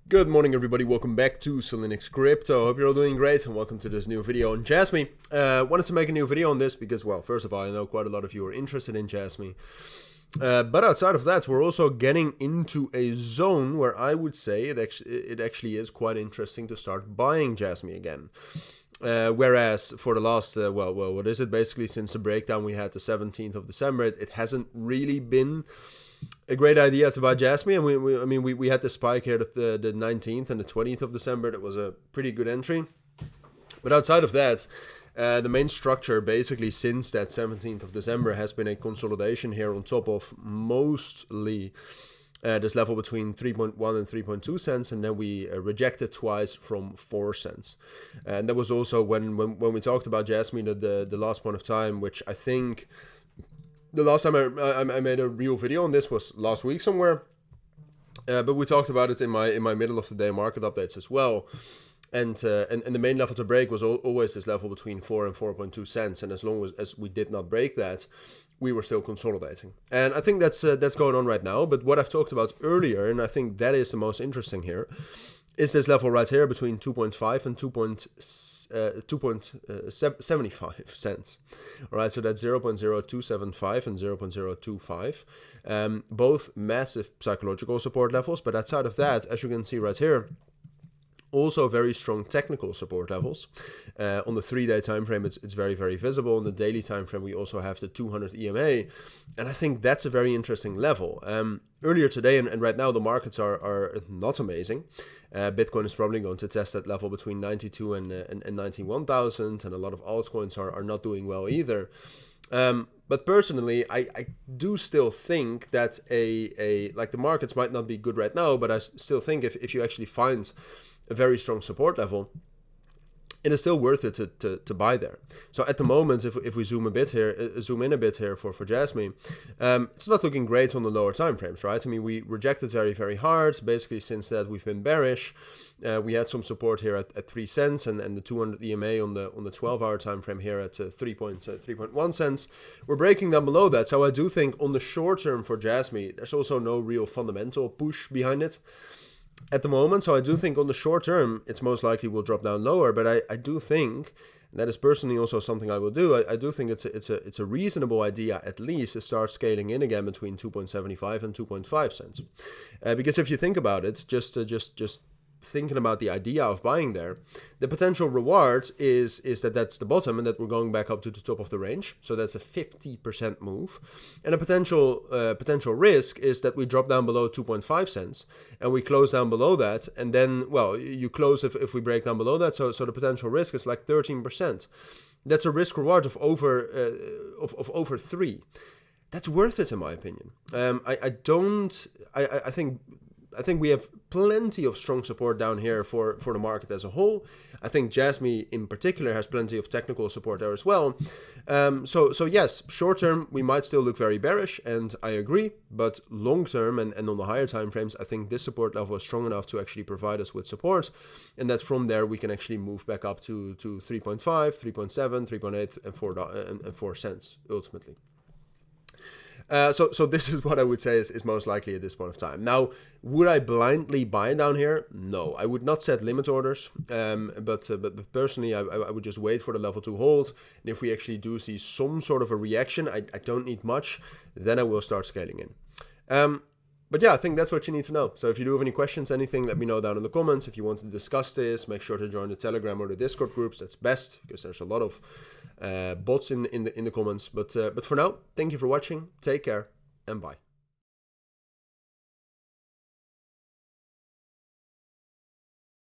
Good morning, everybody. Welcome back to Cilinix Crypto. Hope you're all doing great and welcome to this new video on Jasmy. Wanted to make a new video on this because, well, first of all, I know quite a lot of you are interested in Jasmy. But outside of that, we're also getting into a zone where I would say it actually is quite interesting to start buying Jasmy again. Whereas for the last, what is it? Basically, since the breakdown we had the 17th of December, it hasn't really been a great idea to buy Jasmy, and we had the spike here at the 19th and the 20th of December. That was a pretty good entry. But outside of that, the main structure basically since that 17th of December has been a consolidation here on top of mostly this level between 3.1 and 3.2 cents, and then we rejected twice from 4 cents. And that was also when we talked about Jasmy the last point of time, which I think the last time I made a real video on this was last week somewhere, but we talked about it in my middle of the day market updates as well. And the main level to break was always this level between 4 and 4.2 cents, and as long as we did not break that, we were still consolidating. And I think that's going on right now. But what I've talked about earlier, and I think that is the most interesting here, is this level right here between 2.5 and 2.75 cents. All right, so that's 0.0275 and 0.025. Both massive psychological support levels, but outside of that, as you can see right here, also very strong technical support levels. On the 3-day time frame, it's very, very visible. On the daily time frame, we also have the 200 EMA, and I think that's a very interesting level. Earlier today and right now, the markets are not amazing. Bitcoin is probably going to test that level between 92 and 91,000, and a lot of altcoins are not doing well either. But personally, I do still think that like the markets might not be good right now, but I still think if you actually find a very strong support level, it is still worth it to buy there. So at the moment, if we zoom in a bit here for Jasmy, it's not looking great on the lower time frames, right? I mean, we rejected very, very hard. Basically, since that we've been bearish. We had some support here at 3 cents and the 200 EMA on the 12-hour time frame here at 3.1 cents. We're breaking down below that. So I do think on the short term for Jasmy, there's also no real fundamental push behind it at the moment. So I do think on the short term, it's most likely will drop down lower. But I do think, and that is personally also something I will do, I do think it's a reasonable idea at least to start scaling in again between 2.75 and 2.5 cents. Because if you think about it, just thinking about the idea of buying there, the potential reward is that's the bottom and that we're going back up to the top of the range. So that's a 50% move. And a potential risk is that we drop down below 2.5 cents and we close down below that. And then, well, you close if we break down below that. So the potential risk is like 13%. That's a risk reward of over 3. That's worth it in my opinion. I think we have plenty of strong support down here for the market as a whole. I think Jasmy in particular has plenty of technical support there as well. So yes, short term we might still look very bearish, and I agree. But long term and on the higher time frames, I think this support level is strong enough to actually provide us with support, and that from there we can actually move back up to 3.5, 3.7, 3.8, and 4 cents ultimately. So this is what I would say is most likely at this point of time. Now, would I blindly buy down here? No, I would not set limit orders. But personally, I would just wait for the level to hold. And if we actually do see some sort of a reaction, I don't need much, then I will start scaling in. But yeah, I think that's what you need to know. So if you do have any questions, anything, let me know down in the comments. If you want to discuss this, make sure to join the Telegram or the Discord groups. That's best because there's a lot of bots in the comments. But for now, thank you for watching. Take care and bye.